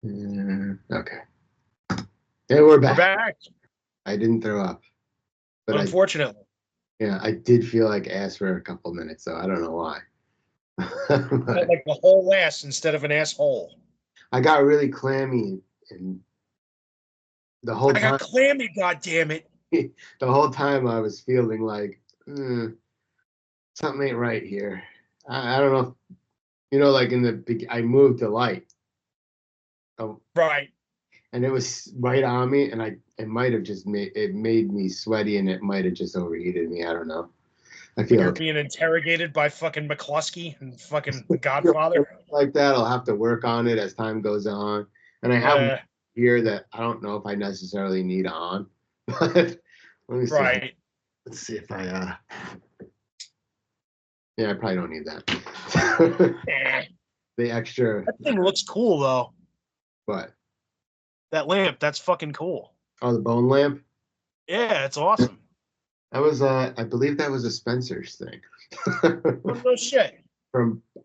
Okay. Yeah, we're back. We're back. I didn't throw up, but Unfortunately. I did feel like ass for a couple minutes, so I don't know why. Felt like the whole ass instead of an asshole. I got really clammy, and the whole I time, got clammy, goddammit. the whole time I was feeling like something ain't right here. I don't know. Like in the I moved the light. Oh, Right. and it was right on me, and it might have just made me sweaty, and it might have just overheated me. I don't know. I feel You're like being interrogated by fucking McCluskey and fucking The Godfather. like that. I'll have to work on it as time goes on, and I have one here that I don't know if I necessarily need on, but let me see. Right. Let's see if I. Yeah, I probably don't need that. The extra. That thing looks cool though. What? That lamp, that's fucking cool. Oh, the bone lamp. Yeah, it's awesome. That was I believe that was a Spencer's thing. Oh, no shit.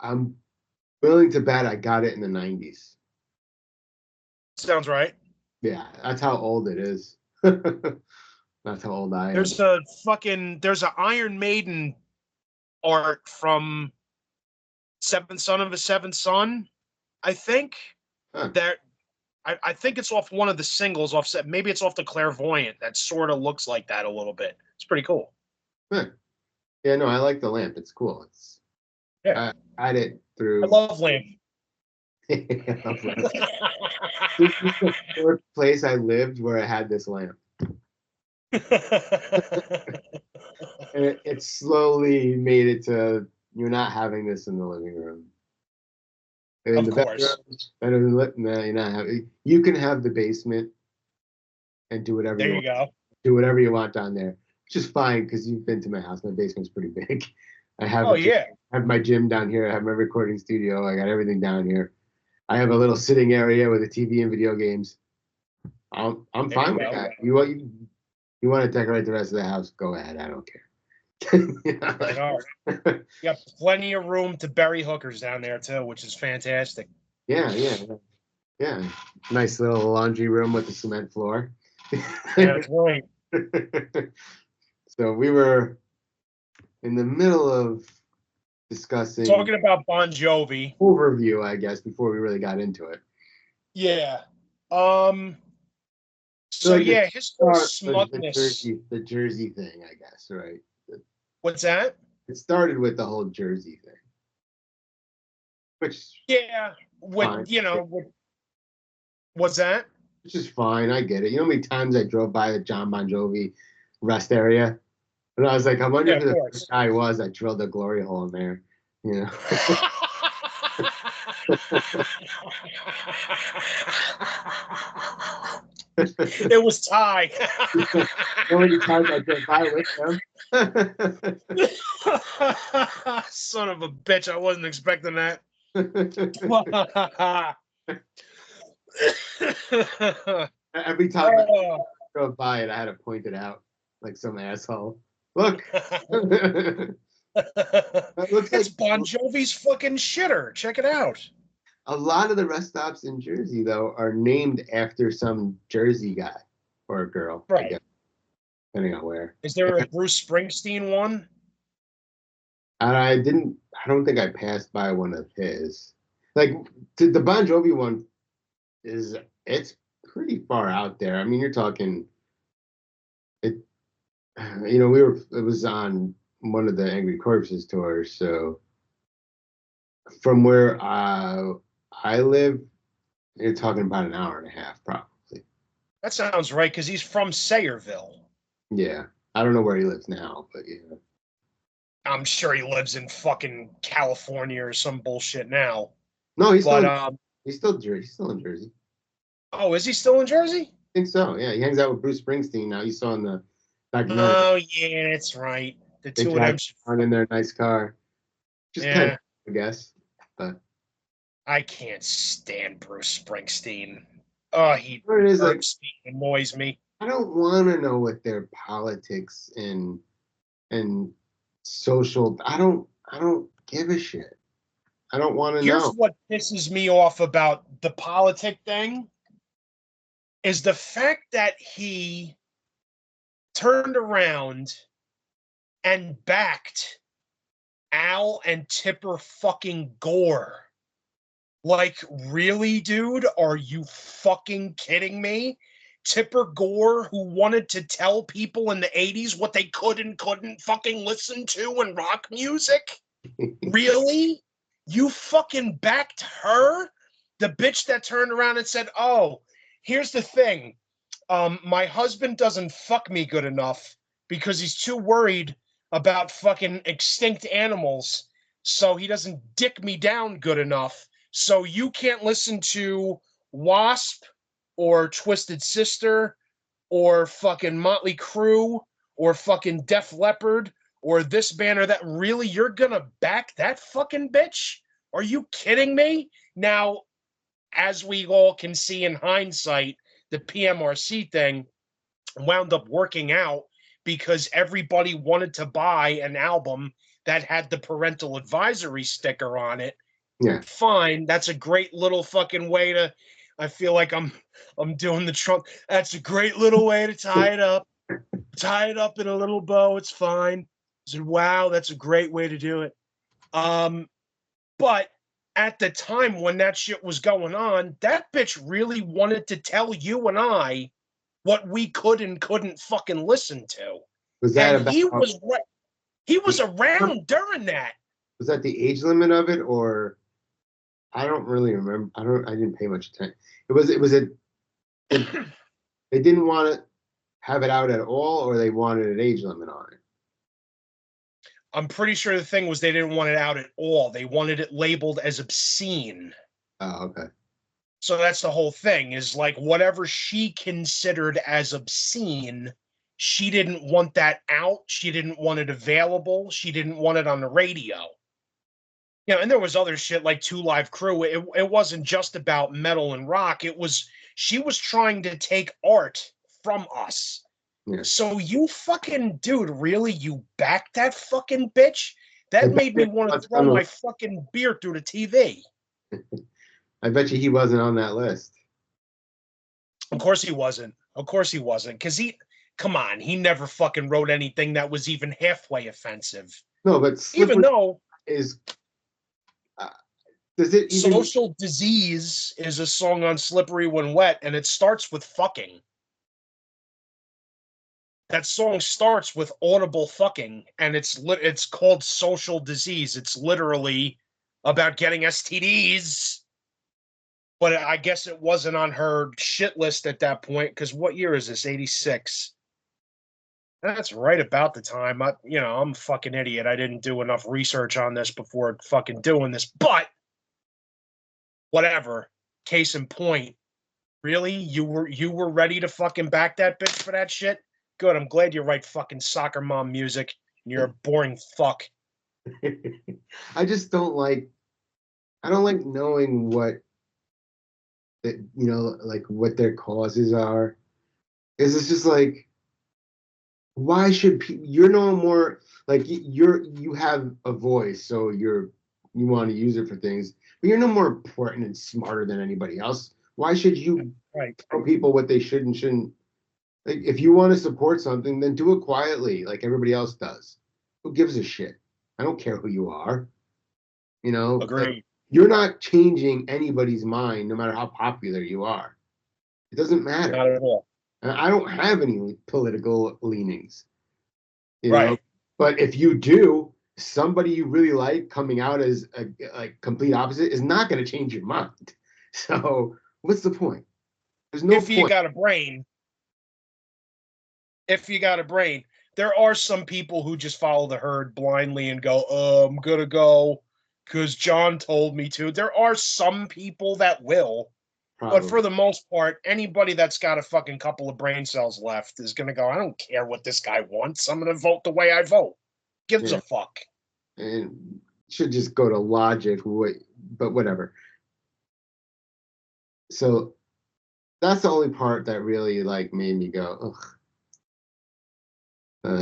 I'm willing to bet I got it in the 90s. Sounds right. Yeah, that's how old it is. That's how old I am. There's an Iron Maiden art from Seventh Son of a Seventh Son, I think. Huh. I think it's off one of the singles offset. Maybe it's off the Clairvoyant that sort of looks like that a little bit. It's pretty cool. Huh. Yeah, no, I like the lamp. It's cool. I had it through. I love lamp. This is the fourth place I lived where I had this lamp. And it slowly made it to you're not having this in the living room. In the bedroom, you're not having. You can have the basement and do whatever you go. Do whatever you want down there, which is fine because you've been to my house. My basement's pretty big. I have I have my gym down here. I have my recording studio. I got everything down here. I have a little sitting area with a TV and video games. I'm fine with that. You want to decorate the rest of the house? Go ahead. I don't care. You got plenty of room to bury hookers down there too, which is fantastic. Yeah. Nice little laundry room with a cement floor. That's right. So we were in the middle of discussing talking about Bon Jovi overview, I guess, before we really got into it. Yeah. So like yeah, his whole smugness. The Jersey thing, I guess, right? What's that? It started with the whole Jersey thing. Which what's that? Which is fine, I get it. You know how many times I drove by the John Bon Jovi rest area? And I was like, I wonder who the first guy was that drilled a glory hole in there. You know? It was Ty. How many times I drove by with him? Son of a bitch, I wasn't expecting that. Every time I drove by it, I had to point it out like some asshole. Look. It's Bon Jovi's fucking shitter. Check it out. A lot of the rest stops in Jersey, though, are named after some Jersey guy or a girl, right? I guess, depending on where. Is there a Bruce Springsteen one? I don't think I passed by one of his. Like the Bon Jovi one it's pretty far out there. I mean, you're talking it. It was on one of the Angry Corpses tours, so from where I live, you're talking about an hour and a half, probably. That sounds right, because he's from Sayreville. Yeah. I don't know where he lives now, but yeah. I'm sure he lives in fucking California or some bullshit now. No, he's still in Jersey. Oh, is he still in Jersey? I think so, yeah. He hangs out with Bruce Springsteen now. You saw in the documentary. Oh, yeah, that's right. The two of them on in their nice car. Just kind of, I guess. But I can't stand Bruce Springsteen. Oh, he annoys me. I don't want to know what their politics and social. I don't give a shit. I don't want to Here's know. what pisses me off about the politic thing is the fact that he turned around and backed Al and Tipper fucking Gore. Like, really, dude? Are you fucking kidding me? Tipper Gore, who wanted to tell people in the 80s what they could and couldn't fucking listen to in rock music? Really? You fucking backed her? The bitch that turned around and said, oh, here's the thing. My husband doesn't fuck me good enough because he's too worried about fucking extinct animals. So he doesn't dick me down good enough. So you can't listen to Wasp or Twisted Sister or fucking Motley Crue or fucking Def Leppard or this band or that. Really, you're gonna back that fucking bitch? Are you kidding me? Now, as we all can see in hindsight, the PMRC thing wound up working out because everybody wanted to buy an album that had the parental advisory sticker on it. Yeah. Fine, that's a great little fucking way to. I feel like I'm doing the Trump. That's a great little way to tie it up. Tie it up in a little bow. It's fine. I said, wow, that's a great way to do it. But at the time when that shit was going on, that bitch really wanted to tell you and I what we could and couldn't fucking listen to. Was that And about? he was around during that. Was that the age limit of it, or I don't really remember. I didn't pay much attention. It was a. They didn't want to have it out at all, or they wanted an age limit on it. I'm pretty sure the thing was they didn't want it out at all. They wanted it labeled as obscene. Oh, okay. So that's the whole thing is like whatever she considered as obscene, she didn't want that out. She didn't want it available. She didn't want it on the radio. You know, and there was other shit like Two Live Crew. It wasn't just about metal and rock. She was trying to take art from us. Yeah. So you fucking dude, really, you backed that fucking bitch? I That bet made you me want to he throw wasn't my fucking beer through the TV. I bet you he wasn't on that list. Of course he wasn't. Of course he wasn't. Because come on, he never fucking wrote anything that was even halfway offensive. No, but Even slippery though is. Uh, does it even? Social Disease is a song on Slippery When Wet, and it starts with fucking. That song starts with audible fucking, and it's called Social Disease. It's literally about getting STDs. But I guess it wasn't on her shit list at that point, because what year is this? 86. That's right about the time. I'm a fucking idiot. I didn't do enough research on this before fucking doing this, but whatever. Case in point. Really? You were ready to fucking back that bitch for that shit? Good. I'm glad you write fucking soccer mom music and you're a boring fuck. I just don't like. I don't like knowing what that like what their causes are. Is it's just like, why should you're no more like you have a voice, so you want to use it for things, but you're no more important and smarter than anybody else. Why should you Right. tell people what they should and shouldn't? Like, if you want to support something, then do it quietly, like everybody else does. Who gives a shit? I don't care who you are. Like, Agreed. you're not changing anybody's mind, no matter how popular you are. It doesn't matter. Not at all. And I don't have any political leanings, you know. Right. But if you do, somebody you really like coming out as a like complete opposite is not going to change your mind. So what's the point? There's no If you point. got a brain, if you got a brain, there are some people who just follow the herd blindly and go, I'm going to go because John told me to. There are some people that will. But Probably. for the most part, anybody that's got a fucking couple of brain cells left is going to go, I don't care what this guy wants. I'm going to vote the way I vote. Gives Yeah. a fuck. And should just go to logic, but whatever. So that's the only part that really like made me go, ugh.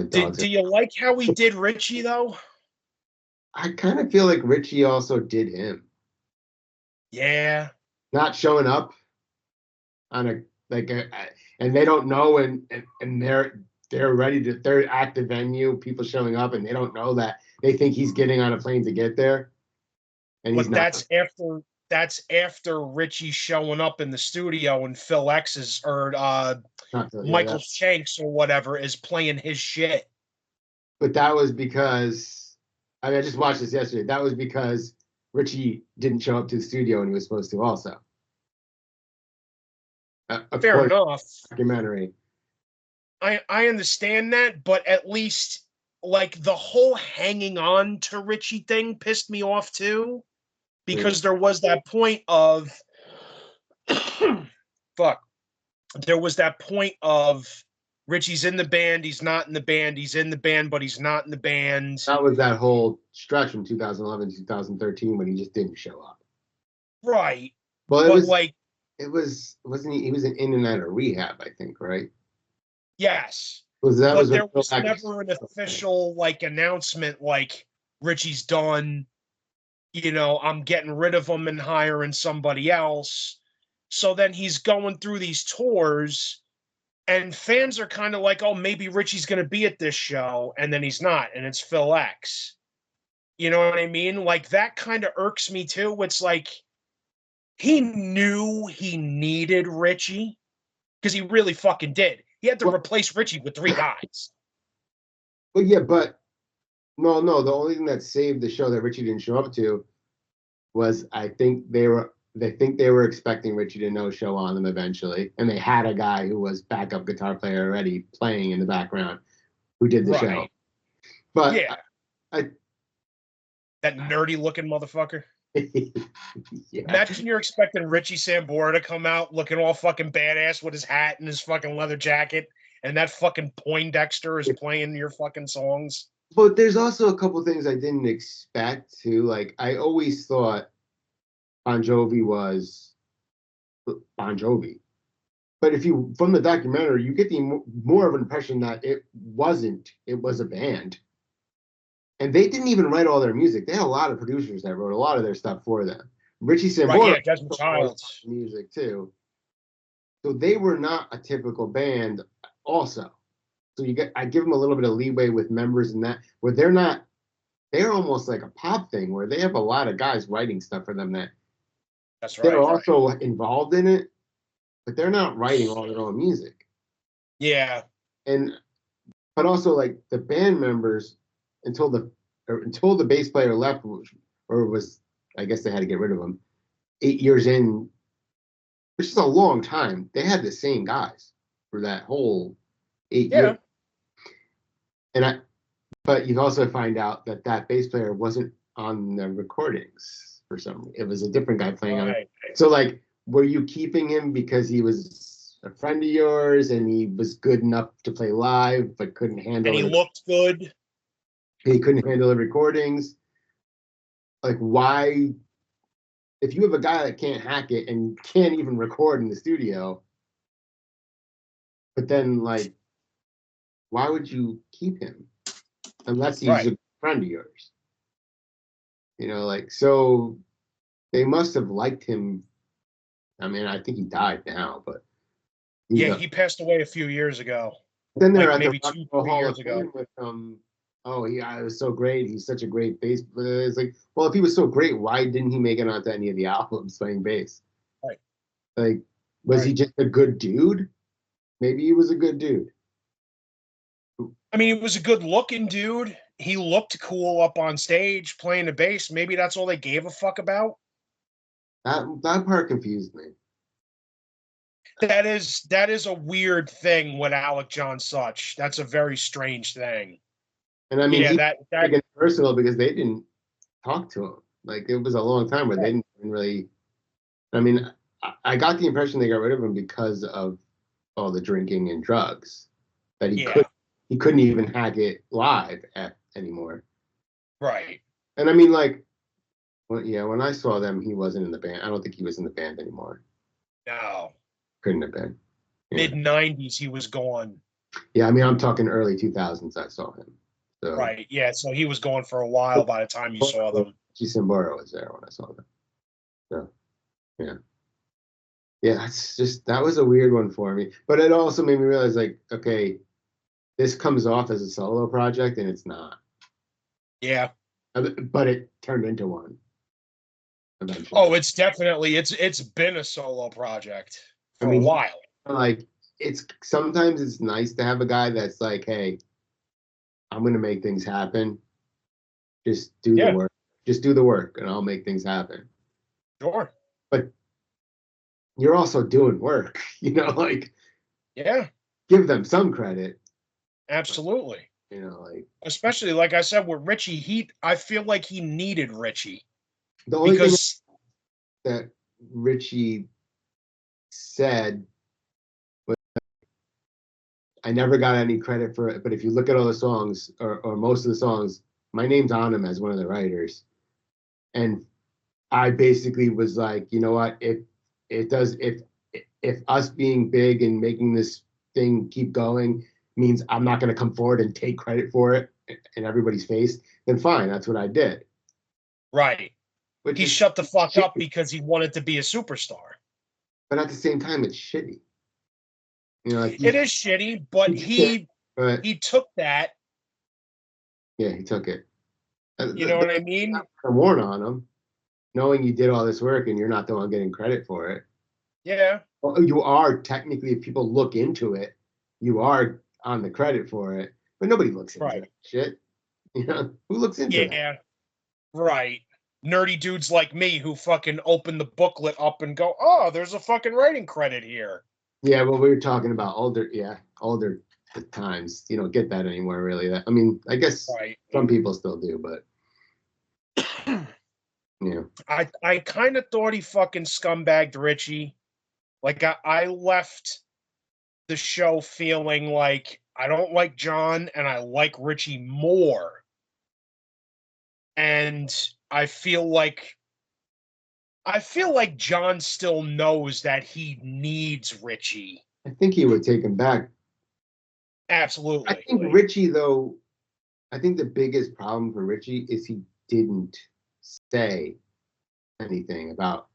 Do you like how he did Richie, though? I kind of feel like Richie also did him. Yeah. Not showing up on a like a, and they don't know and they're ready to they're at the venue, people showing up and they don't know that they think he's getting on a plane to get there and he's But not. that's after Richie showing up in the studio and Phil X is or Not to, yeah, Michael that, Shanks or whatever is playing his shit. but that was because I mean I just watched this yesterday. That was because Richie didn't show up to the studio and he was supposed to also. Fair According to enough. the documentary. I understand that, but at least like the whole hanging on to Richie thing pissed me off too, Yeah. because there was that point of fuck. There was that point of Richie's in the band, he's not in the band, he's in the band, but he's not in the band. That was that whole stretch from 2011 to 2013 when he just didn't show up. Right. Well, But like, wasn't he was in and out of rehab, I think, right? yes. Was that But was when there Phil was X never an official like announcement like Richie's done, I'm getting rid of him and hiring somebody else. So then he's going through these tours, and fans are kind of like, oh, maybe Richie's going to be at this show, and then he's not, and it's Phil X. You know what I mean? Like that kind of irks me too. It's like he knew he needed Richie because he really fucking did. He had to well, replace Richie with three guys. well, yeah, but no. The only thing that saved the show that Richie didn't show up to was they think they were expecting Richie to no show on them eventually, and they had a guy who was backup guitar player already playing in the background who did the show. Right. But Yeah. I That nerdy looking motherfucker. yeah. Imagine you're expecting Richie Sambora to come out looking all fucking badass with his hat and his fucking leather jacket, and that fucking Poindexter is playing your fucking songs. But there's also a couple things I didn't expect too. Like I always thought Bon Jovi was Bon Jovi. But if you from the documentary, you get the more of an impression that it wasn't. It was a band, and they didn't even write all their music. They had a lot of producers that wrote a lot of their stuff for them. Richie Right, Sambora yeah, Desmond wrote all Childs. the music too, so they were not a typical band. Also, so I give them a little bit of leeway with members in that where they're not. They're almost like a pop thing where they have a lot of guys writing stuff for them that That's they're right. also involved in it, but they're not writing all their own music. Yeah. And but also like the band members until the until the bass player left or was I guess they had to get rid of him 8 years in, which is a long time. They had the same guys for that whole 8 years, Yeah. and I but you also find out that that bass player wasn't on the recordings for some reason. It was a different guy playing on it. Right. So like, were you keeping him because he was a friend of yours and he was good enough to play live but couldn't And handle he it? looked good. He couldn't handle the recordings. Like, why? If you have a guy that can't hack it and can't even record in the studio, but then like, why would you keep him unless he's Right. a friend of yours? Like so they must have liked him. I mean, I think he died now, but he's Yeah, a. he passed away a few years ago. Then they're Like at the maybe Rock two, and Roll three Hall of years ago. Fame with Oh, yeah, it was so great. He's such a great bass player. It's like, well, if he was so great, why didn't he make it onto any of the albums playing bass? Right. Like, was he Right. just a good dude? Maybe he was a good dude. I mean, he was a good looking dude. He looked cool up on stage playing the bass. Maybe that's all they gave a fuck about. That part confused me. That is a weird thing with Alec John Such. That's a very strange thing. And I mean, Yeah, he that taken it personal because they didn't talk to him. Like, it was a long time where they didn't really. I mean, I got the impression they got rid of him because of all the drinking and drugs that yeah, he couldn't even hack it live anymore. right. And I mean, like, well, yeah, when I saw them, he wasn't in the band. I don't think he was in the band anymore. No. Couldn't have been. Yeah. Mid 90s he was gone. Yeah, I mean, I'm talking early 2000s. I saw him. So Right. Yeah. So he was going for a while by the time you saw them. Sambora was there when I saw them. So yeah. Yeah, that was a weird one for me. But it also made me realize, like, okay, this comes off as a solo project and it's not. Yeah. But it turned into one eventually. Oh, it's been a solo project I for a mean, while. like it's sometimes it's nice to have a guy that's like, hey, I'm gonna make things happen. Just do the Yeah. work. Just do the work and I'll make things happen. Sure. But you're also doing work, like Yeah. give them some credit. Absolutely. Like Especially like I said with Richie, I feel like he needed Richie the only thing because that Richie said was, I never got any credit for it, but if you look at all the songs or most of the songs, my name's on them as one of the writers. And I basically was like, you know what? If it does, if us being big and making this thing keep going means I'm not going to come forward and take credit for it in everybody's face, then fine, that's what I did. right. Which He is shut the fuck up shitty, because he wanted to be a superstar. but at the same time, it's shitty. Like It is shitty, but but he took that. yeah, he took it. You know what I There's mean? a warn on him, knowing you did all this work and you're not the one getting credit for it. Yeah. Well, you are technically, if people look into it, you are on the credit for it, but nobody looks into Right. that shit. Who looks into that? Yeah. Right. Nerdy dudes like me who fucking open the booklet up and go, oh, there's a fucking writing credit here. Yeah, well, we were talking about older times. You don't get that anymore, really. I mean, I guess Right. some people still do, but yeah, I kind of thought he fucking scumbagged Richie. Like I left the show feeling like I don't like John and I like Richie more. And I feel like John still knows that he needs Richie. I think he would take him back. I Absolutely. think Richie, though, I think the biggest problem for Richie is he didn't say anything about,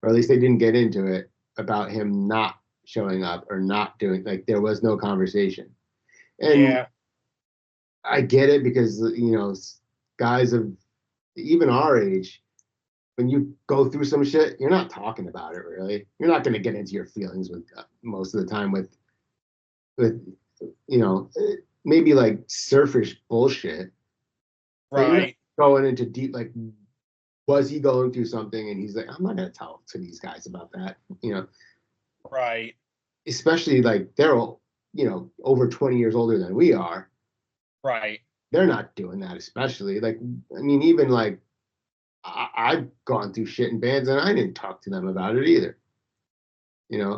or at least they didn't get into it about him not showing up or not doing, like there was no conversation. And Yeah. I get it because guys of even our age, when you go through some shit, you're not talking about it really. You're not going to get into your feelings with most of the time with you know maybe like surface bullshit, but you're not Right. going into deep, like, was he going through something and he's like, I'm not going to tell to these guys about that, Right. especially like they're all, over 20 years older than we are. Right. They're not doing that, especially like, I mean, even like I've gone through shit in bands and I didn't talk to them about it either.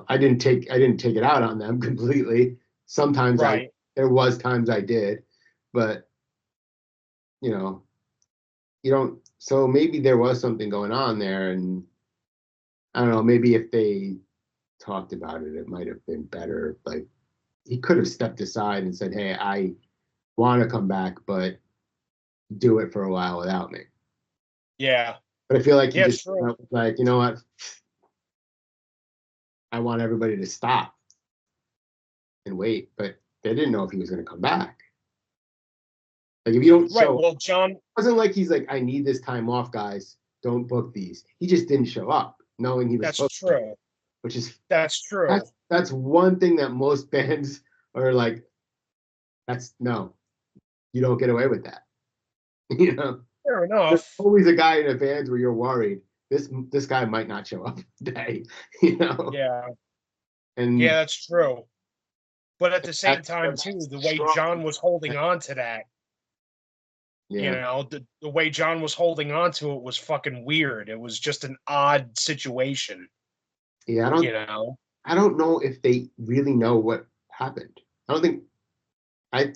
I didn't take it out on them completely. Sometimes Right. there was times I did, but you know, you don't. So maybe there was something going on there, and I don't know. Maybe if they talked about it, it might have been better. Like he could have stepped aside and said, "Hey, I want to come back, but do it for a while without me." Yeah. But I feel like he Yeah, just true. was like, you know what? I want everybody to stop and wait, but they didn't know if he was going to come back. Like if you don't Right. show, it Well, John, wasn't like he's like, I need this time off, guys. Don't book these. He just didn't show up, knowing he was that's supposed to, true. which is That's true. that's one thing that most bands are like, that's no, you don't get away with that. Fair There's enough. always a guy in a band where you're worried this guy might not show up today, Yeah. Yeah, and that's true. But at the same time, too, that's the way strong. John was holding on to that, Yeah, the way John was holding on to it was fucking weird. It was just an odd situation, yeah. you know? I don't know if they really know what happened. I don't think I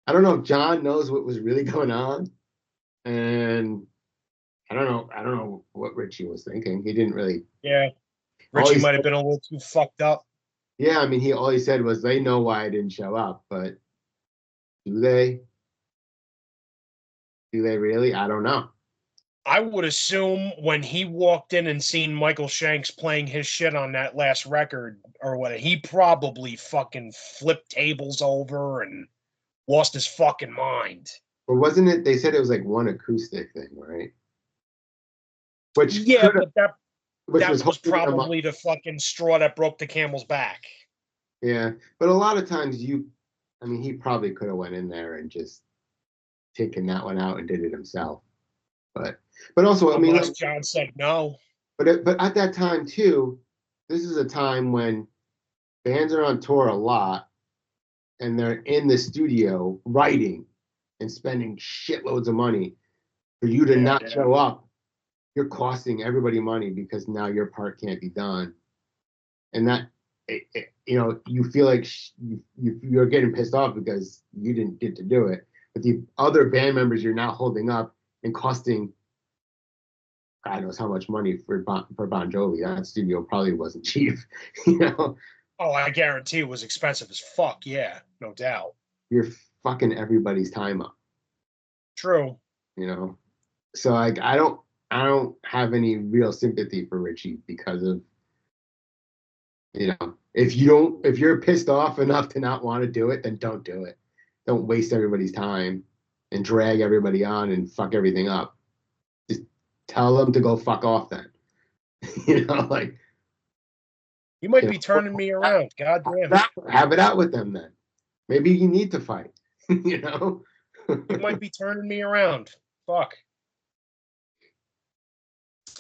I don't know if John knows what was really going on, and I don't know what Richie was thinking. He didn't really. Yeah. All Richie he might have said, been a little too fucked up. yeah, I mean, all he said was they know why I didn't show up, but Do they? Do they really? I don't know. I would assume when he walked in and seen Michael Shanks playing his shit on that last record or what, he probably fucking flipped tables over and lost his fucking mind. But wasn't it? They said it was like one acoustic thing, right? Which Yeah, could have, but that which was that was holding them up. probably the fucking straw that broke the camel's back. Yeah, but a lot of times I mean, he probably could have went in there and just taken that one out and did it himself. But also, I mean, Unless like, John said no. but at that time too, this is a time when bands are on tour a lot and they're in the studio writing and spending shitloads of money. For you to not show up, you're costing everybody money because now your part can't be done, and that you feel like you're getting pissed off because you didn't get to do it, but the other band members you're now holding up and costing God knows how much money for Bon Jovi. That studio probably wasn't cheap, you know. Oh, I guarantee it was expensive as fuck. Yeah, no doubt. You're fucking everybody's time up, True. you know. So like I don't have any real sympathy for Richie because of if you're pissed off enough to not want to do it, then don't do it. Don't waste everybody's time and drag everybody on and fuck everything up. Just tell them to go fuck off then. Like You might you be turning me around. God damn it. have it out with them then. Maybe you need to fight. you know. You might be turning me around. Fuck.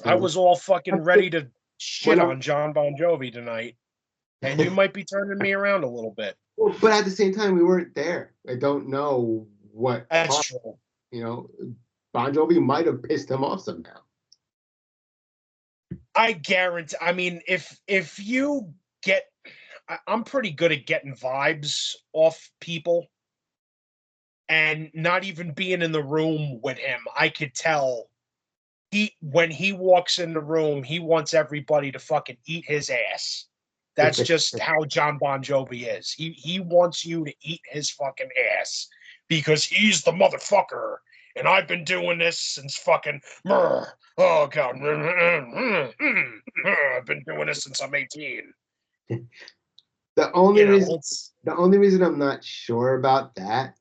I was all fucking ready to shit on John Bon Jovi tonight, and you might be turning me around a little bit. Well, but at the same time, we weren't there. I don't know what That's caused, true. you know, Bon Jovi might have pissed him off somehow. I guarantee. I mean, if you get, I'm pretty good at getting vibes off people, and not even being in the room with him, I could tell when he walks in the room, he wants everybody to fucking eat his ass. That's just how John Bon Jovi is. He wants you to eat his fucking ass because he's the motherfucker. And I've been doing this since fucking oh god, I've been doing this since I'm 18. The only You know, reason the only reason I'm not sure about that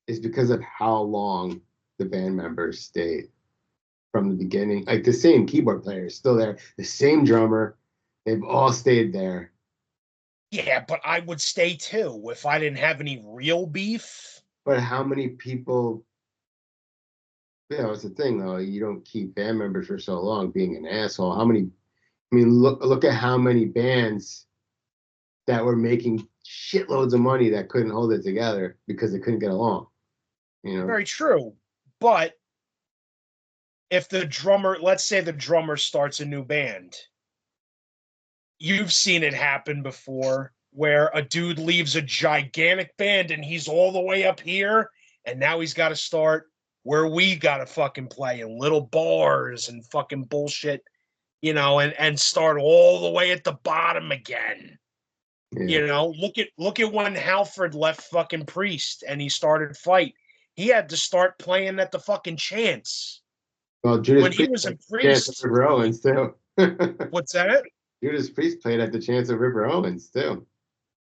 is because of how long the band members stayed from the beginning. Like the same keyboard player is still there, the same drummer, they've all stayed there. yeah, but I would stay too if I didn't have any real beef. But how many people it's the thing though, you don't keep band members for so long being an asshole. I mean, look at how many bands that were making shitloads of money that couldn't hold it together because they couldn't get along. Very true. But if the drummer, let's say the drummer starts a new band, you've seen it happen before where a dude leaves a gigantic band and he's all the way up here, and now he's got to start where we got to fucking play in little bars and fucking bullshit, and start all the way at the bottom again. Yeah. Look at when Halford left fucking Priest and he started Fight. He had to start playing at the fucking Chance. Well, Judas When he Priest was in Chance of Priest, River Owens too. what's that? Judas Priest played at the Chance of River Owens too.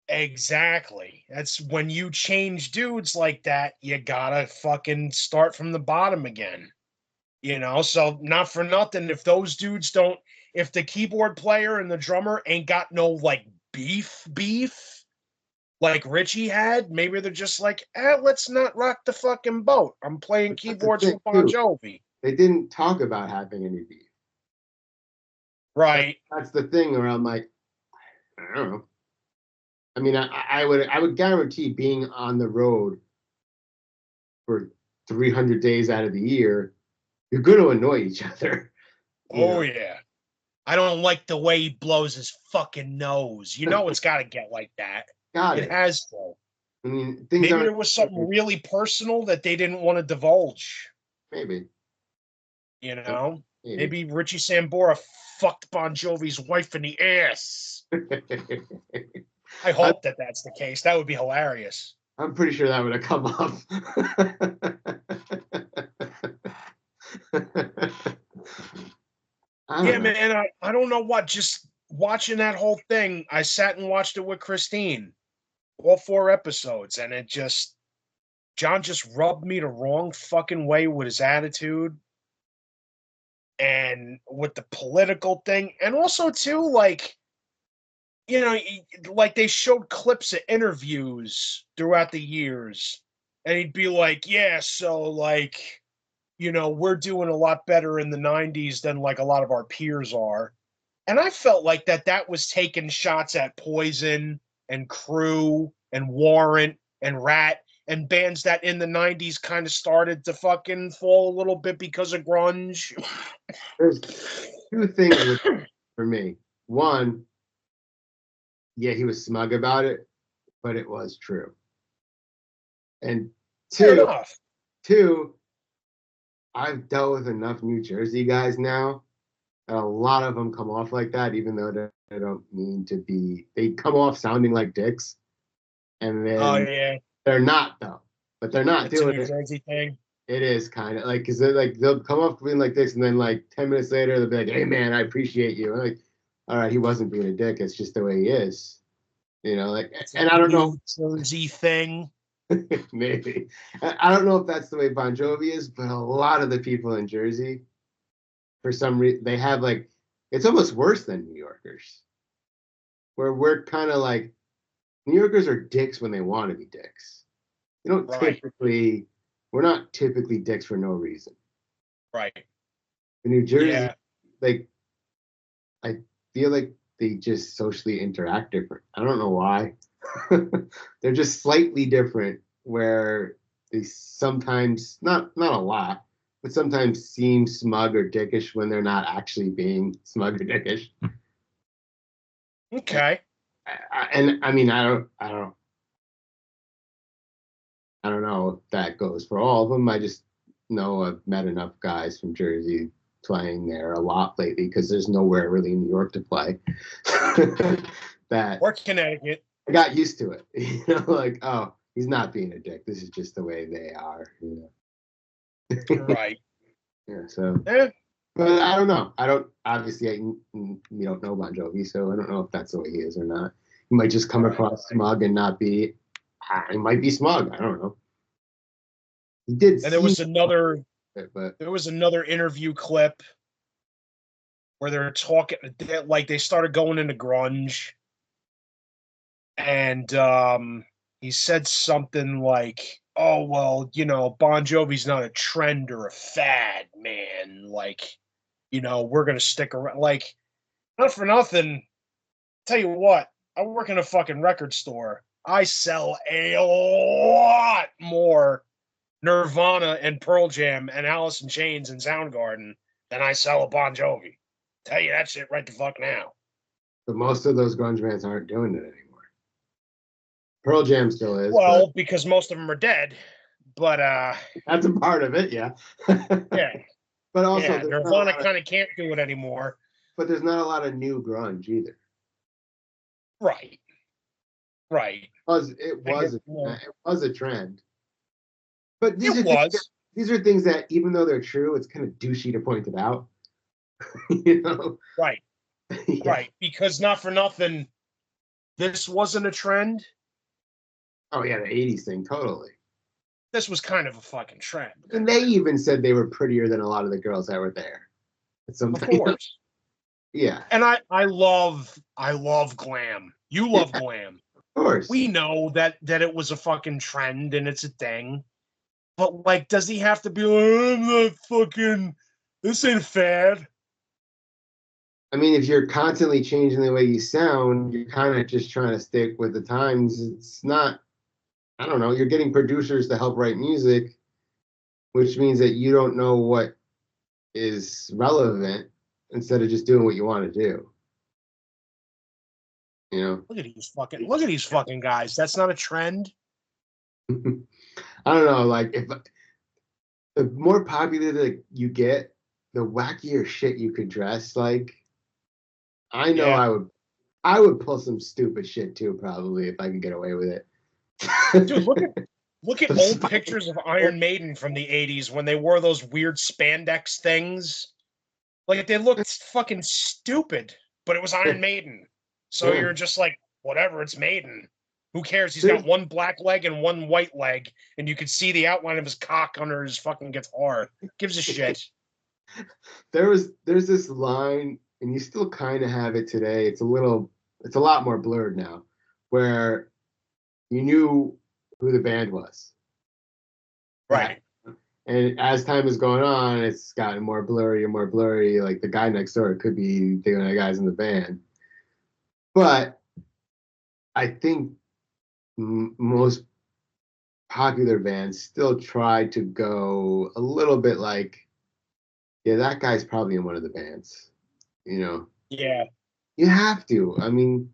Exactly. That's when you change dudes like that, you gotta fucking start from the bottom again. So not for nothing, if the keyboard player and the drummer ain't got no like beef, like Richie had, maybe they're just like, let's not rock the fucking boat. I'm playing But that's the keyboards thing with Bon too. Jovi. They didn't talk about having any beef. Right. That's the thing where I'm like, I don't know. I mean, I would guarantee being on the road for 300 days out of the year, you're going to annoy each other. Oh, yeah. I don't like the way he blows his fucking nose. It's got to get like that. Got It it. has to. I mean, things Maybe aren't there was something really personal that they didn't want to divulge. maybe. Maybe. Maybe Richie Sambora fucked Bon Jovi's wife in the ass. I I, hope that that's the case. That would be hilarious. I'm pretty sure that would have come up. I don't Yeah, know. man, I don't know what. Just watching that whole thing, I sat and watched it with Christine, all 4 episodes, and it just John just rubbed me the wrong fucking way with his attitude and with the political thing, and also too, like, you know, like they showed clips of interviews throughout the years, and he'd be like, "Yeah, so like, we're doing a lot better in the '90s than like a lot of our peers are." And I felt like that was taking shots at Poison and Crew and Warrant and Rat and bands that in the '90s kind of started to fucking fall a little bit because of grunge. There's two things with for me. One, yeah, he was smug about it, but it was true. And Fair two, enough. two, I've dealt with enough New Jersey guys now, and a lot of them come off like that, even though they don't mean to be. They come off sounding like dicks, and Oh then yeah, they're not though. But they're not it's a doing New it. Jersey thing. It is kind of like because they're like they'll come off being like dicks, and then like 10 minutes later they'll be like, "Hey man, I appreciate you." And like, all right, he wasn't being a dick. It's just the way he is. Like, It's a and I don't know. New Jersey thing. Maybe. I don't know if that's the way Bon Jovi is, but a lot of the people in Jersey, for some reason, they have like, it's almost worse than New Yorkers, where we're kind of like, New Yorkers are dicks when they want to be dicks. They don't Right, typically, we're not typically dicks for no reason. right. In New Jersey, Yeah. like, I feel like they just socially interact different. I don't know why. They're just slightly different where they sometimes not a lot, but sometimes seem smug or dickish when they're not actually being smug or dickish. Okay. And I mean I don't know if that goes for all of them. I just know I've met enough guys from Jersey playing there a lot lately because there's nowhere really in New York to play. That Or Connecticut. I got used to it. Like, oh, he's not being a dick. This is just the way they are. Right. Yeah, so, Eh, but I don't know. I don't, obviously, we don't know Bon Jovi, so I don't know if that's the way he is or not. He might just come right. across smug and not be, he might be smug. I don't know. He did And there seem, was another but there was another interview clip where they're talking, like they started going into grunge, and he said something like, "Oh well, Bon Jovi's not a trend or a fad, man. Like, we're gonna stick around. Like, not for nothing. Tell you what, I work in a fucking record store. I sell a lot more Nirvana and Pearl Jam and Alice in Chains and Soundgarden than I sell a Bon Jovi. Tell you that shit right the fuck now." most of those grunge bands aren't doing it anymore. Pearl Jam still is, but Well, because most of them are dead. But that's a part of it, yeah. yeah, But also, yeah, there's not a Nirvana lot of, kind of can't do it anymore. but there's not a lot of new grunge either. Right, right. It I guess, was it was a trend. But it was these are things that even though they're true, it's kind of douchey to point it out. you know? right, Yeah. right. Because not for nothing, this wasn't a trend. Oh yeah, the '80s thing, totally. This was kind of a fucking trend, And they even said they were prettier than a lot of the girls that were there. of Sometimes, course. yeah, And I love glam. You yeah, love glam. of course. We know that it was a fucking trend and it's a thing. But like, does he have to be like, I'm not fucking, this ain't a fad? I mean, if you're constantly changing the way you sound, you're kind of just trying to stick with the times. It's not. I don't know. You're getting producers to help write music, which means that you don't know what is relevant instead of just doing what you want to do. You know. Look at these fucking guys. That's not a trend. I don't know. Like if the more popular that you get, the wackier shit you could dress like. I know Yeah. I would pull some stupid shit too, probably if I could get away with it. Dude, look at old pictures of Iron Maiden from the 80s when they wore those weird spandex things. Like they looked fucking stupid, but it was Iron Maiden. So Yeah. you're just like, whatever, it's Maiden. Who cares? He's There's, got one black leg and one white leg, and you could see the outline of his cock under his fucking guitar. Gives a shit. there's this line, and you still kind of have it today. It's a lot more blurred now, where you knew who the band was. Right. And as time is going on, it's gotten more blurry and more blurry. Like the guy next door could be the other guys in the band. But I think most popular bands still try to go a little bit like, yeah, that guy's probably in one of the bands. You know, Yeah. you have to. I mean,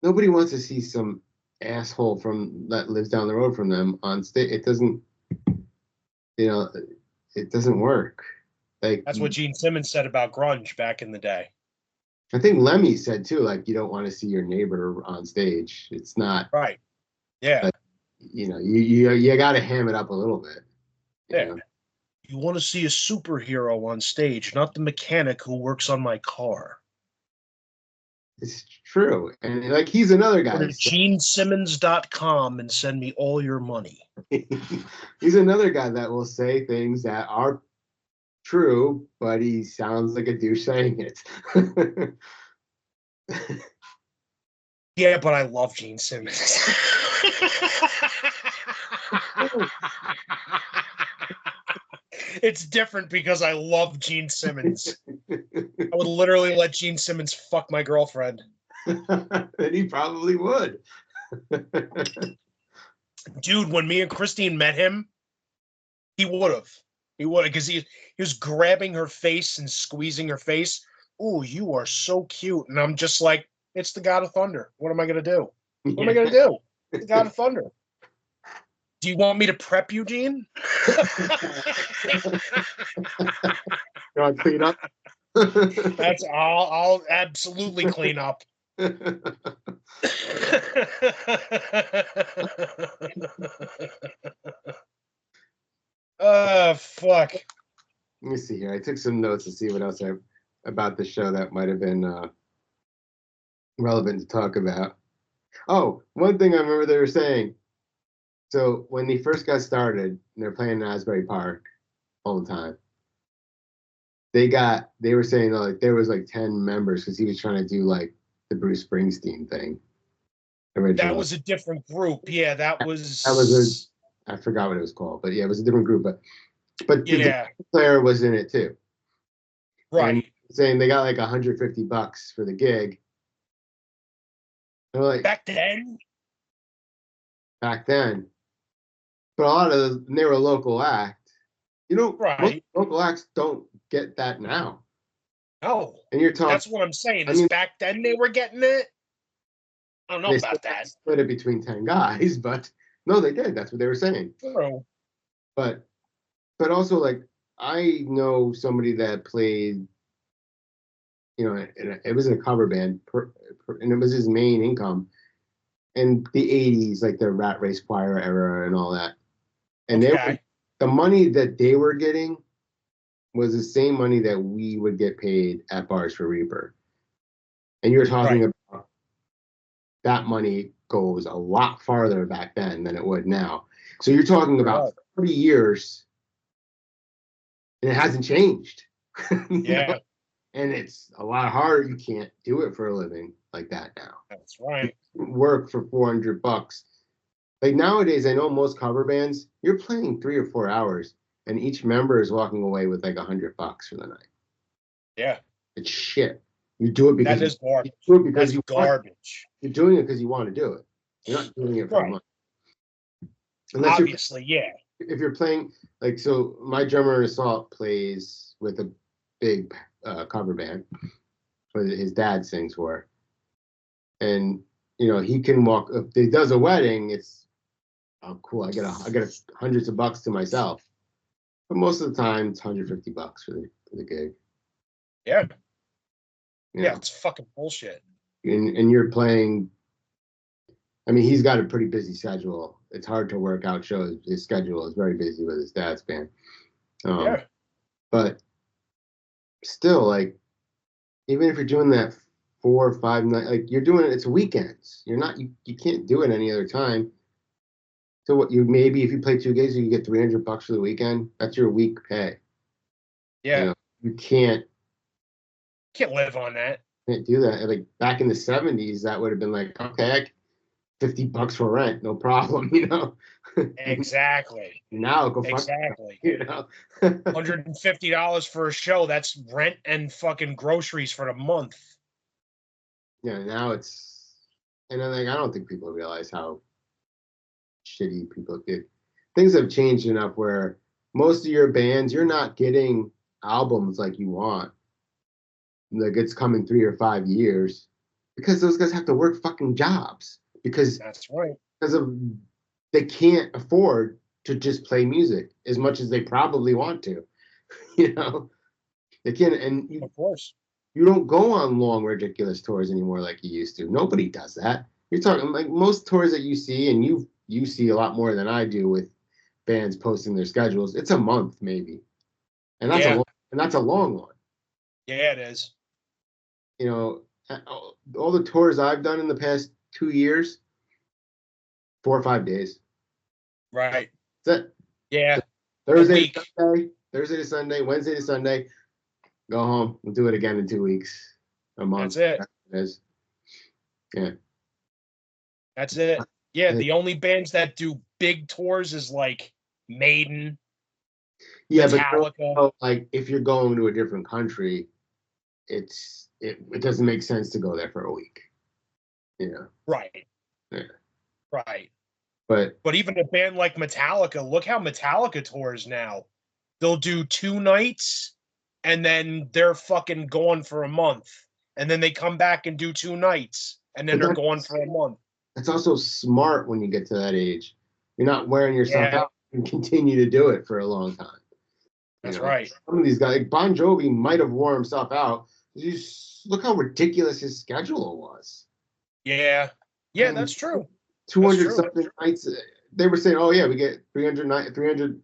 nobody wants to see some asshole from that lives down the road from them on stage. It doesn't, you know, it doesn't work. Like That's what Gene Simmons said about grunge back in the day. I think Lemmy said too, like you don't want to see your neighbor on stage. It's not Right. Yeah. like, you got to ham it up a little bit. You Yeah. know? You want to see a superhero on stage, not the mechanic who works on my car. It's true, and like he's another Go guy. to genesimmons.com and send me all your money. He's another guy that will say things that are true, but he sounds like a douche saying it. Yeah, but I love Gene Simmons. It's different because I love Gene Simmons. I would literally let Gene Simmons fuck my girlfriend. And he probably would. Dude, when me and Christine met him, he would have. He would have, because he was grabbing her face and squeezing her face. Oh, you are so cute. And I'm just like, it's the God of Thunder. What am I going to do? What am I going to do? The God of Thunder. Do you want me to prep you, Gene? You want to clean up? That's all. I'll absolutely clean up. Fuck. Let me see here. I took some notes to see what else about the show that might have been relevant to talk about. Oh, one thing I remember they were saying. So when they first got started, and they're playing in Asbury Park all the time. They were saying like there was like 10 members because he was trying to do like the Bruce Springsteen thing That originally. was a different group. Yeah, that That was was. I forgot what it was called, but yeah, it was a different group. But the Yeah, player was in it too, and right. saying they got like $150 for the gig. They're like Back then, back then, but a lot of they were a local act. Most right. local acts don't get that now. No, And you're talking, that's what I'm saying. I Is mean, back then they were getting it? I don't know they still about that. split it between 10 guys, but no, they did. That's what they were saying. True. But also like I know somebody that played, it was in a cover band, and it was his main income in the '80s, like the Rat Race Choir era and all that. And Okay. the money that they were getting was the same money that we would get paid at Bars for Reaper. And you're talking Right. about that money goes a lot farther back then than it would now. So you're talking about Right. 30 years and it hasn't changed. Yeah, And it's a lot harder. You can't do it for a living like that now. that's right. Work for $400. Like nowadays, I know most cover bands, you're playing 3 or 4 hours, and each member is walking away with like $100 for the night. Yeah, It's shit. You do it because that is you garbage. do it because That's you want. garbage. You're doing it because you want to do it. You're not doing it for the Right. money. Unless you're Obviously, yeah. if you're playing like so. My drummer in Assault plays with a big cover band, but his dad sings for, and he can walk. If he does a wedding, it's cool. I get hundreds of bucks to myself, but most of the time it's $150 for the gig. Yeah. You Yeah, know, it's fucking bullshit. and you're playing I mean, he's got a pretty busy schedule. It's hard to work out shows. His schedule is very busy with his dad's band. Yeah. But still, like, even if you're doing that 4 or 5 nights, like you're doing it, it's weekends. You're not, you can't do it any other time. So what you maybe if you play 2 gigs, you get $300 for the weekend. That's your week pay. You Yeah. know, you Can't live on that. can't do that. Like back in the '70s, that would have been like, okay, $50 for rent, no problem. Exactly. Now go fuck. Exactly. You know. $150 for a show. That's rent and fucking groceries for the month. Yeah, now and I think I don't think people realize how shitty people get. Things have changed enough where most of your bands, you're not getting albums like you want. Like it's coming 3 or 5 years because those guys have to work fucking jobs That's right. because of they can't afford to just play music as much as they probably want to. You know, they can't, and Of course. you don't go on long, ridiculous tours anymore like you used to. Nobody does that. You're talking like most tours that you see, and you see a lot more than I do with bands posting their schedules. It's a month maybe, and Yeah. that's a long one. Yeah, it is. You know, all the tours I've done in the past 2 years, 4 or 5 days. Right. That's it. Yeah. A Thursday to week. Sunday, Thursday to Sunday, Wednesday to Sunday. Go home. We'll do it again in 2 weeks, a That's month. it. It is. Yeah. That's it. Yeah. And The only bands that do big tours is like Maiden, yeah, but Metallica. like if you're going to a different country, it doesn't make sense to go there for a week. Yeah. Right. Yeah. Right. But But even a band like Metallica, look how Metallica tours now. They'll do 2 nights and then they're fucking gone for a month. And then they come back and do 2 nights and then but they're gone for a month. that's also smart when you get to that age. You're not wearing yourself Yeah, out and continue to do it for a long time. You that's know, right. some of these guys, like Bon Jovi, might have wore himself out. Look how ridiculous his schedule was. Yeah. I Yeah, mean, that's true. That's 200 true. something nights. They were saying, "Oh yeah, we get 300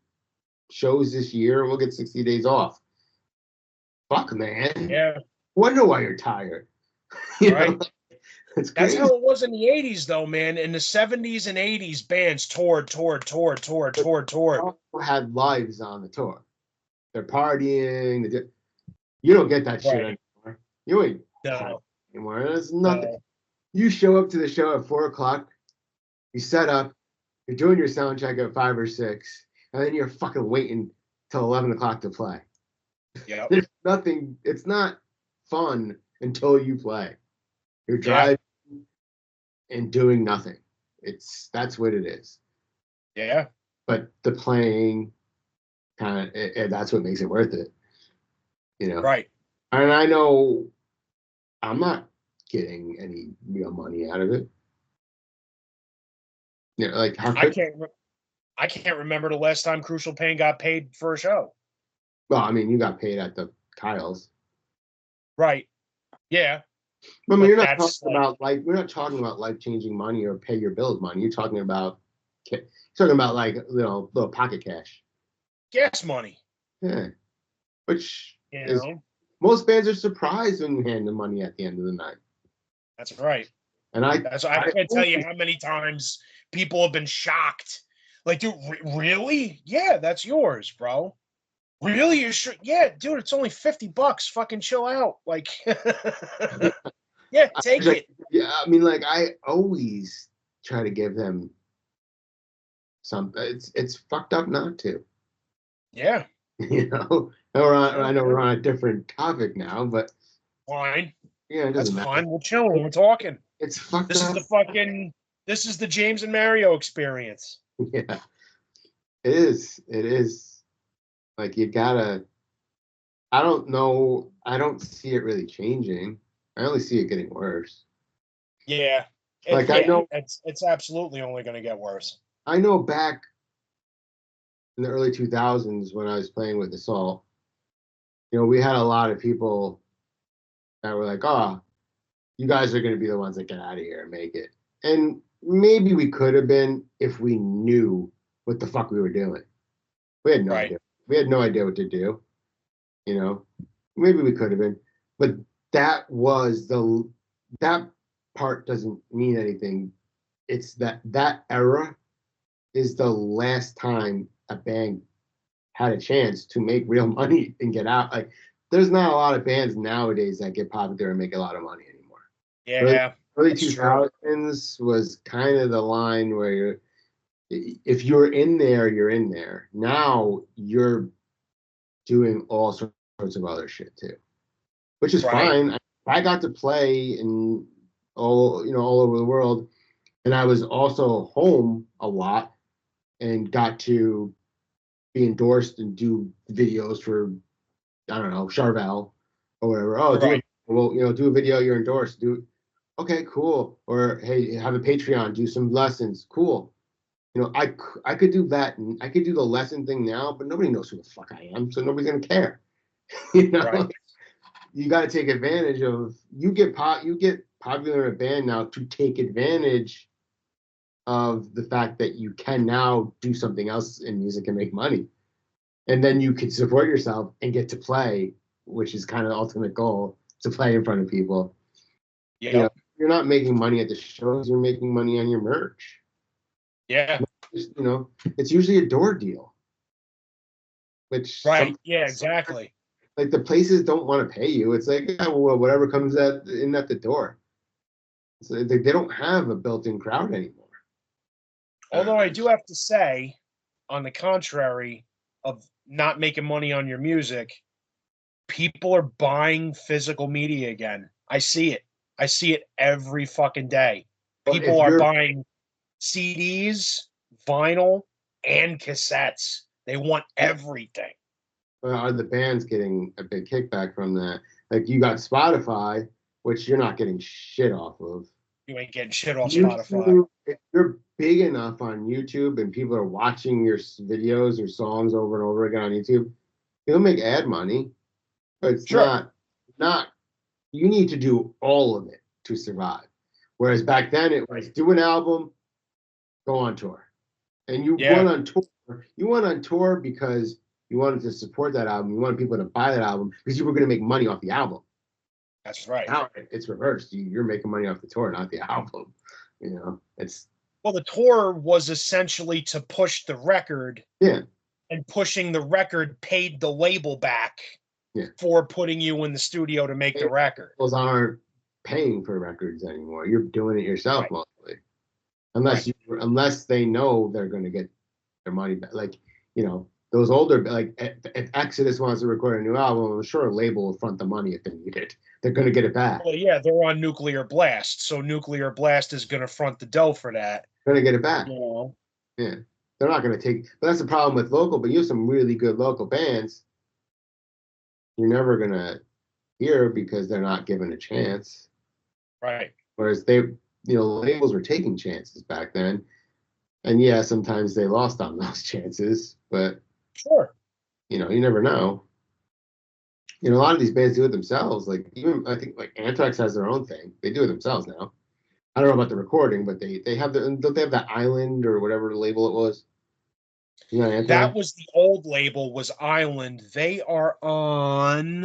shows this year. We'll get 60 days off." Fuck, man. Yeah, Wonder why you're tired. You know, right. it's That's crazy. how it was in the 80s, though, man. In the 70s and 80s, bands But they toured. also had lives on the tour. They're partying. You don't get that shit Right. anymore. You ain't partying No, anymore. There's nothing. no. You show up to the show at 4 o'clock. You set up. You're doing your sound check at 5 or 6, and then you're fucking waiting till 11 o'clock to play. Yep. There's nothing. It's not fun until you play. You're Yeah. driving and doing nothing. That's what it is. Yeah. But the playing kind of that's what makes it worth it. You know. Right. And I know I'm not getting any real money out of it. You know, like how I could? can't. I can't remember the last time Crucial Pain got paid for a show. Well, I mean, you got paid at the Kyles. Right. Yeah. I mean, But you're not talking that's like about we're not talking about life-changing money or pay your bills money. You're talking about like little pocket cash. gas money. Yeah, which You is know. most bands are surprised when you hand them money at the end of the night. That's right. And I can't tell you how many times people have been shocked. Like, dude, really? Yeah, that's yours, bro. Really? You sure? Yeah, dude, it's only $50. Fucking chill out. Like, yeah, take it. yeah, I mean, like I always try to give them something. It's fucked up not to. Yeah, You know, yeah, I know we're on a different topic now, but fine. yeah, it That's doesn't matter. fine. We're chilling. We're talking. It's fucked This is up. the fucking. This is the James and Mario experience. Yeah, it is. It is. Like you gotta. I don't know. I don't see it really changing. I only see it getting worse. Yeah, Like yeah. It's absolutely only going to get worse. I know back in the early 2000s when I was playing with Assault, we had a lot of people that were like, "Oh, you guys are going to be the ones that get out of here and make it." And maybe we could have been if we knew what the fuck we were doing. We had no Right. idea. We had no idea what to do. You know, maybe we could have been, but that was that part doesn't mean anything. It's that era is the last time a band had a chance to make real money and get out. Like, there's not a lot of bands nowadays that get popular and make a lot of money anymore. Yeah, Early that's true. 2000s was kind of the line where if you're in there, you're in there. Now you're doing all sorts of other shit too, which is Right. fine. I got to play in all over the world, and I was also home a lot and got to be endorsed and do videos for, I don't know, Charvel or whatever. Oh, Right. do a video. You're endorsed. Do okay, cool. Or hey, have a Patreon. Do some lessons. Cool. I could do that, and I could do the lesson thing now, but nobody knows who the fuck I am, so nobody's gonna care. you Right. know, you got to take advantage of. You get popular in a band now to take advantage of the fact that you can now do something else in music and make money, and then you can support yourself and get to play, which is kind of the ultimate goal, to play in front of people. You know, Yep. you're not making money at the shows; you're making money on your merch. Yeah. It's usually a door deal, which Right. some Yeah, exactly. like the places don't want to pay you. It's like, yeah, well, whatever comes in at the door. So they don't have a built-in crowd anymore. Although I do have to say, on the contrary of not making money on your music, people are buying physical media again. I see it. I see it every fucking day. Well, People if are you're buying CDs, vinyl, and cassettes. They want everything. are the bands getting a big kickback from that? Like you got Spotify, which you're not getting shit off of. You ain't getting shit off Spotify. YouTube, if you're big enough on YouTube and people are watching your videos or songs over and over again on YouTube, you'll make ad money, but it's Sure. not. You need to do all of it to survive. Whereas back then it was do an album, go on tour. And you Yeah, went on tour. You went on tour because you wanted to support that album. You wanted people to buy that album because you were going to make money off the album. that's right. Now it's reversed. You're making money off the tour, not the album. It's Well, the tour was essentially to push the record, yeah, and pushing the record paid the label back yeah. for putting you in the studio to make the record. Labels aren't paying for records anymore. You're doing it yourself Right. mostly, Right. unless they know they're going to get their money back. Like those older, like if Exodus wants to record a new album, I'm sure a label will front the money if they need it. They're going to get it back. Well, yeah, they're on Nuclear Blast, so Nuclear Blast is going to front the dough for that. They're going to get it back. You know? Yeah. They're not going to take, but that's the problem with local. But you have some really good local bands. You're never going to hear because they're not given a chance. Right. Whereas labels were taking chances back then. And yeah, sometimes they lost on those chances, but Sure. you never know. A lot of these bands do it themselves. Like even I think like Anthrax has their own thing. They do it themselves now. I don't know about the recording, but they have don't they have that Island or whatever label it was? That Anthrax. was the old label, was Island. They are on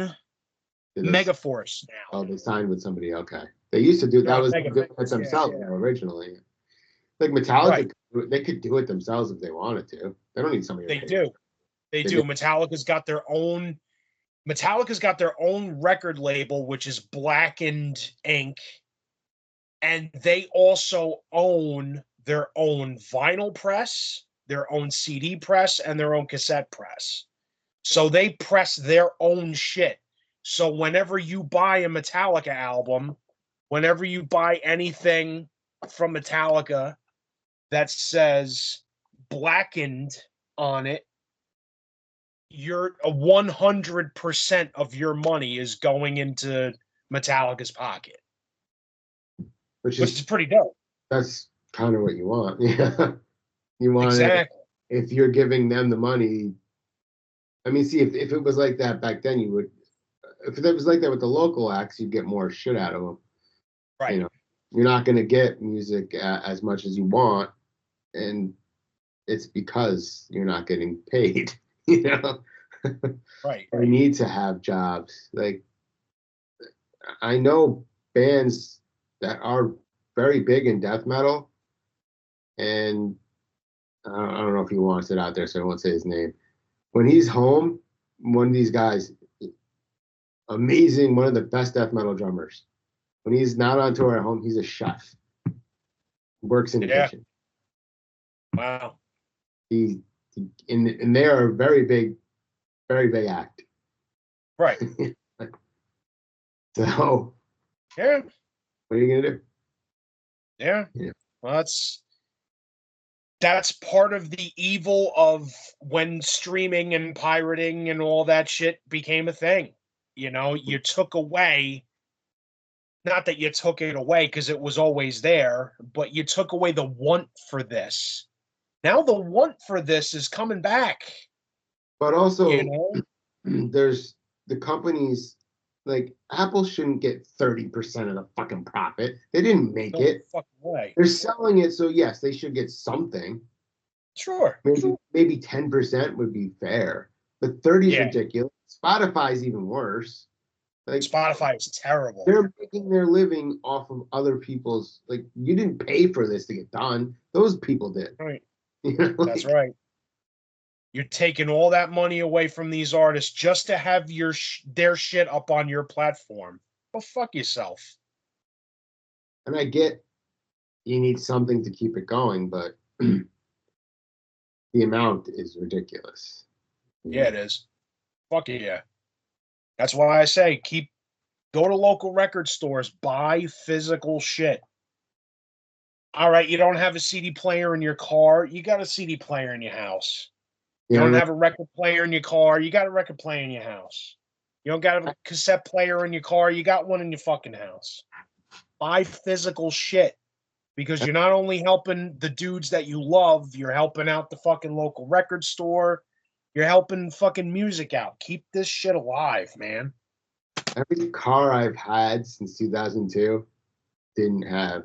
Did they, Megaforce now. oh, they signed with somebody. Okay, they used to do They're that. on Was doing it Megaforce. Yeah, themselves yeah. originally. Like Metallica, Right. they could do it themselves if they wanted to. They don't need somebody to They pay them. do. They They do. do. Metallica's got their own record label, which is Blackened Ink, and they also own their own vinyl press, their own CD press, and their own cassette press. So they press their own shit. So whenever you buy a Metallica album, whenever you buy anything from Metallica that says Blackened on it, your 100% of your money is going into Metallica's pocket, Which which is is pretty dope. that's kind of what you want. Yeah, you want it Exactly. if you're giving them the money. I mean, see, if it was like that back then, you would. If it was like that with the local acts, you'd get more shit out of them. You Right. know, you're not going to get music as much as you want, and it's because you're not getting paid. You know, Right. they need to have jobs. Like I know bands that are very big in death metal, and I don't know if he wants it out there, so I won't say his name. When he's home, one of these guys, amazing, one of the best death metal drummers. When he's not on tour at home, he's a chef. Works in the Yeah. kitchen. Wow. He, and they are a very big act. Right. So Yeah. what are you gonna do? Yeah. Yeah. Well, that's part of the evil of when streaming and pirating and all that shit became a thing. You took away, not that you took it away because it was always there, but you took away the want for this. Now the want for this is coming back, But you also, know? there's the companies like Apple shouldn't get 30% of the fucking profit. They didn't make No it. fucking way. They're selling it, so yes, they should get something. Sure. Maybe 10% would be fair, but 30 is Yeah. ridiculous. Spotify's even worse. Like Spotify is terrible. they're making their living off of other people's. Like you didn't pay for this to get done; those people did. Right. You know, That's like, right. You're taking all that money away from these artists just to have their shit up on your platform. Well, fuck yourself. and I get you need something to keep it going, but the amount is ridiculous. You Yeah, know? it is. Fuck yeah. That's why I say go to local record stores, buy physical shit. All right, you don't have a CD player in your car, you got a CD player in your house. You You don't know, have a record player in your car, you got a record player in your house. You don't got a cassette player in your car, you got one in your fucking house. Buy physical shit because you're not only helping the dudes that you love, you're helping out the fucking local record store. You're helping fucking music out. Keep this shit alive, man. every car I've had since 2002 didn't have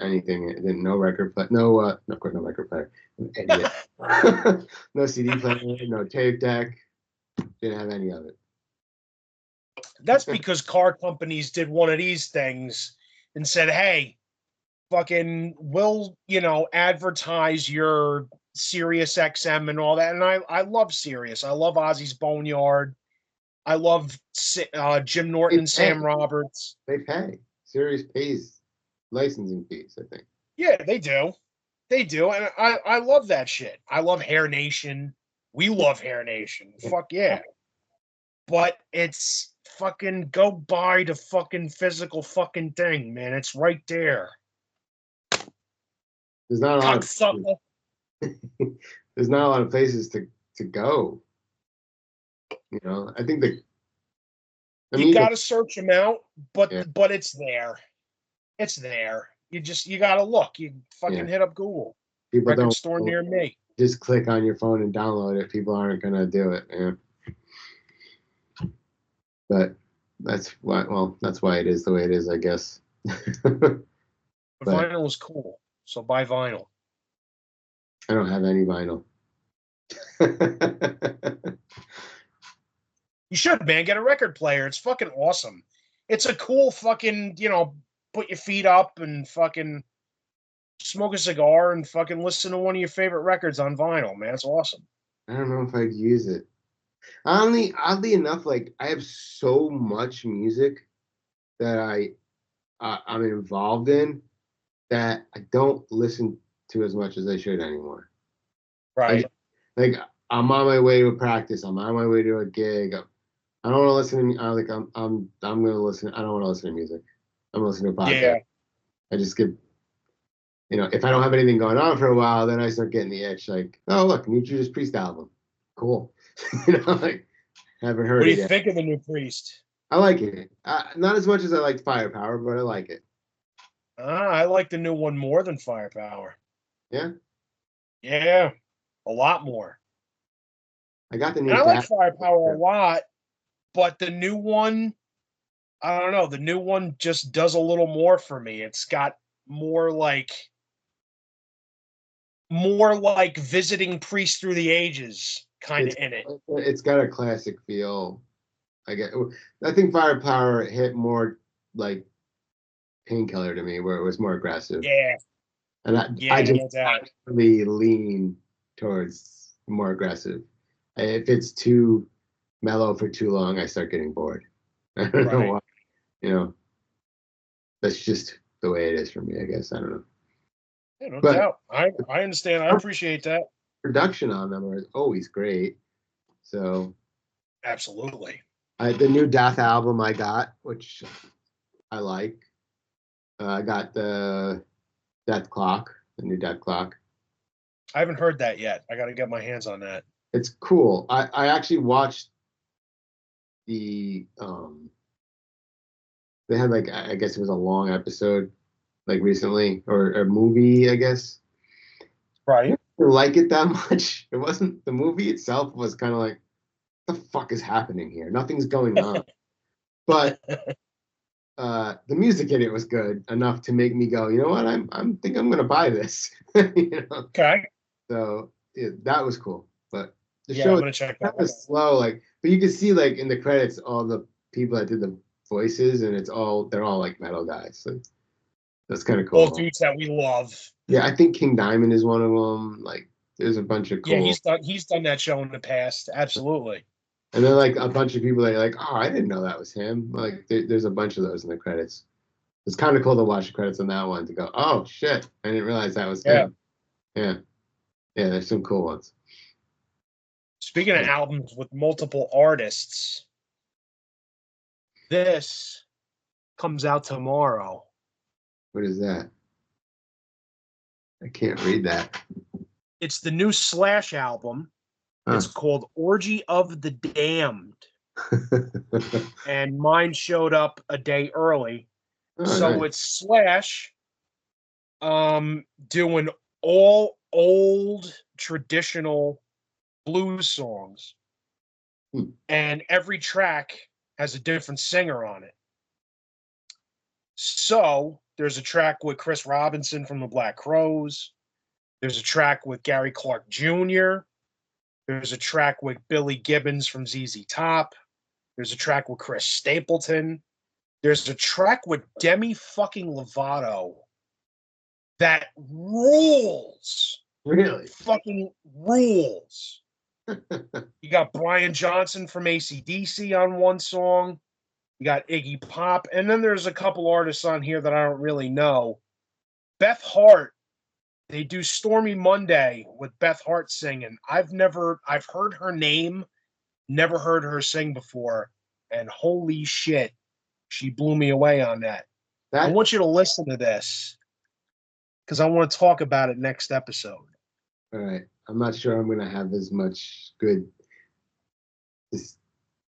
anything. It didn't no record player, no, of course, no record player. I'm an idiot. No CD player, no tape deck. Didn't have any of it. That's because car companies did one of these things and said, hey, fucking, we'll, advertise your Sirius XM and all that. And I love Sirius. I love Ozzy's Boneyard. I love Jim Norton They and pay. Sam Roberts. They pay. Sirius pays licensing fees, I think. Yeah, they do. They do. And I love that shit. I love Hair Nation. We love Hair Nation. Fuck yeah. But it's fucking go buy the fucking physical fucking thing, man. It's right there. There's not a lot of Cocksucker. there's not a lot of places to go. You know, I think that I You mean, gotta search them out, but yeah, but it's there. It's there. You gotta look. You yeah. fucking hit up Google. People Record don't store near me. just click on your phone and download it. People aren't gonna do it. Yeah. But that's why it is the way it is, I guess. But But vinyl is cool. So buy vinyl. I don't have any vinyl. You should, man. Get a record player. It's fucking awesome. It's a cool fucking, put your feet up and fucking smoke a cigar and fucking listen to one of your favorite records on vinyl, man. It's awesome. I don't know if I'd use it. Oddly enough, like I have so much music that I'm involved in that I don't listen to as much as I should anymore. Right. Like like I'm on my way to a practice. I'm on my way to a gig. I don't want to listen to. I'm gonna listen. I don't want to listen to music. I'm gonna listen to a podcast. Yeah. I just get if I don't have anything going on for a while, then I start getting the itch. Like, oh look, new Judas Priest album, cool. Like haven't What heard do it you yet. think of the new Priest? I like it. Not as much as I liked Firepower, but I like it. I like the new one more than Firepower. Yeah, Yeah, a lot more. I got the And new I like Bat. Firepower a lot, but the new one, I don't know. The new one just does a little more for me. It's got more like visiting priest through the ages kind It's of in it. it's got a classic feel. I think Firepower hit more like Painkiller to me, where it was more aggressive, Yeah, and I yeah, just no doubt. really lean towards more aggressive. If it's too mellow for too long, I start getting bored. I don't know Right. why. You know, that's just the way it is for me, I guess. I don't know. Yeah, no But doubt. I understand. I appreciate that. production on them is always great. So Absolutely. the new Death album I got, which I like. I got the Death Clock, the new Death Clock. I haven't heard that yet. I got to get my hands on that. It's cool. I actually watched the they had like I guess it was a long episode like recently or a movie, I guess. I Right. didn't like it that much. It wasn't the movie itself was kind of like the fuck is happening here? Nothing's going on. But the music in it was good enough to make me go, you know what? I'm think I'm gonna buy this. You know? Okay. So that was cool. But the Yeah, show I'm is gonna check that kind of out. slow, like but you can see like in the credits all the people that did the voices and they're all like metal guys. So that's kind of All cool. dudes that we love. Yeah, I think King Diamond is one of them. Like there's a bunch of Yeah, cool he's done that show in the past. Absolutely. and then like a bunch of people that are like, oh, I didn't know that was him. Like there's a bunch of those in the credits. It's kind of cool to watch the credits on that one to go, oh shit, I didn't realize that was Yeah. him. Yeah, yeah, there's some cool ones. Speaking of albums with multiple artists, this comes out tomorrow. What is that? I can't read that. It's the new Slash album. It's Huh. called Orgy of the Damned. And mine showed up a day early. Oh, So nice. it's Slash doing all old traditional blues songs. Hmm. And every track has a different singer on it. So there's a track with Chris Robinson from the Black Crowes. There's a track with Gary Clark Jr. There's a track with Billy Gibbons from ZZ Top. There's a track with Chris Stapleton. There's a track with Demi fucking Lovato that rules. Really? Fucking rules. You got Brian Johnson from AC/DC on one song. You got Iggy Pop. And then there's a couple artists on here that I don't really know. Beth Hart. They do Stormy Monday with Beth Hart singing. I've heard her name, never heard her sing before. And holy shit, she blew me away on that. I That want you to listen to this because I want to talk about it next episode. all right. I'm not sure I'm gonna have as much good,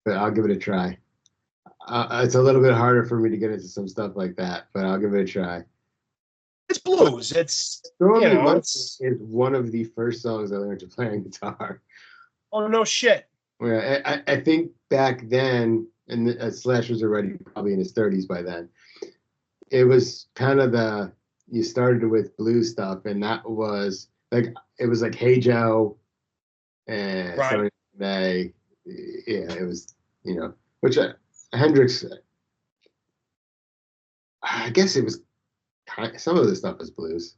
but I'll give it a try. It's a little bit harder for me to get into some stuff like that, but I'll give it a try. It's But blues. It's Stormy Monday it's is one of the first songs I learned to play on guitar. oh no shit. Where I think back then, and Slash was already probably in his 30s by then. It was kind of you started with blues stuff, and that was like it was like Hey Joe and Right. Sunny Day. Yeah, it was which Hendrix. I guess it was some of the stuff was blues.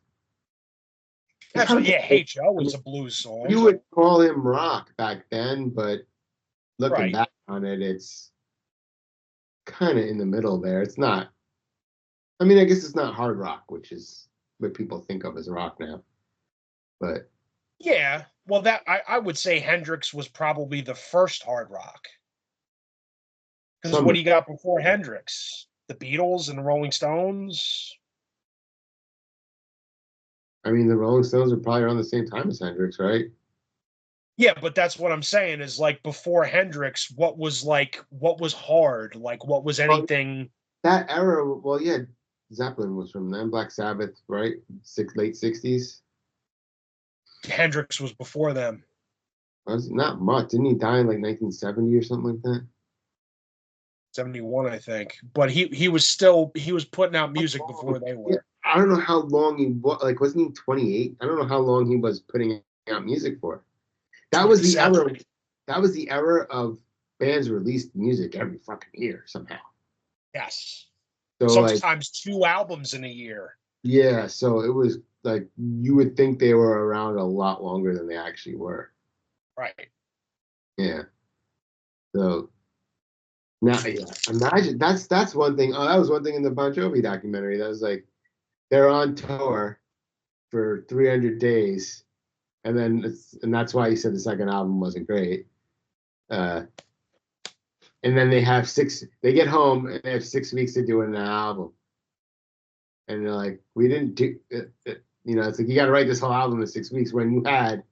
It's hard Absolutely. to Yeah, say. Hey Joe I mean, was a blues song. you would call him rock back then, but looking Right. back on it, it's kind of in the middle there. It's not. I mean, I guess it's not hard rock, which is what people think of as rock now. But Yeah. Well, that I would say Hendrix was probably the first hard rock. Because some, what do you got before Hendrix? The Beatles and the Rolling Stones? I mean, the Rolling Stones are probably around the same time as Hendrix, right? Yeah, but that's what I'm saying is like before Hendrix, what was hard? Like what was Well, anything? that era, well, yeah, Zeppelin was from them, Black Sabbath, right? Late 60s. Hendrix was before them. Was not much. Didn't he die in like 1970 or something like that? 71, I think. But he was putting out music before they Yeah, were. I don't know how long he was. Like, wasn't he 28? I don't know how long he was putting out music for. That was the 27. era. That was the era of bands released music every fucking year somehow. Yes. So like, Sometimes 2 albums in a year. yeah. So it was like you would think they were around a lot longer than they actually were. Right. Yeah. So now, yeah. Imagine that's one thing. Oh, that was one thing in the Bon Jovi documentary. That was like they're on tour for 300 days, and and that's why he said the second album wasn't great. Uh, and then they get home and they have 6 weeks to do an album, and they're like, we didn't do, it's like you got to write this whole album in 6 weeks when you had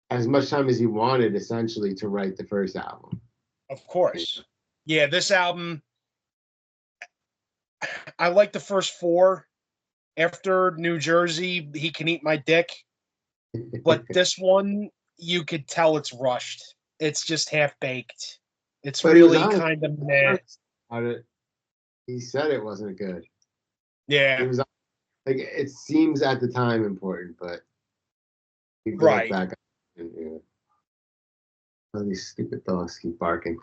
as much time as you wanted essentially to write the first album. Of course. Yeah, this album, I like the first four. After New Jersey, he can eat my dick. But this one, you could tell it's rushed. It's just half baked. It's But he was really honest kind of meh. about it. He said it wasn't good. He Yeah, was like, it seems at the time important, but you could look right. back and, all these stupid dogs keep barking.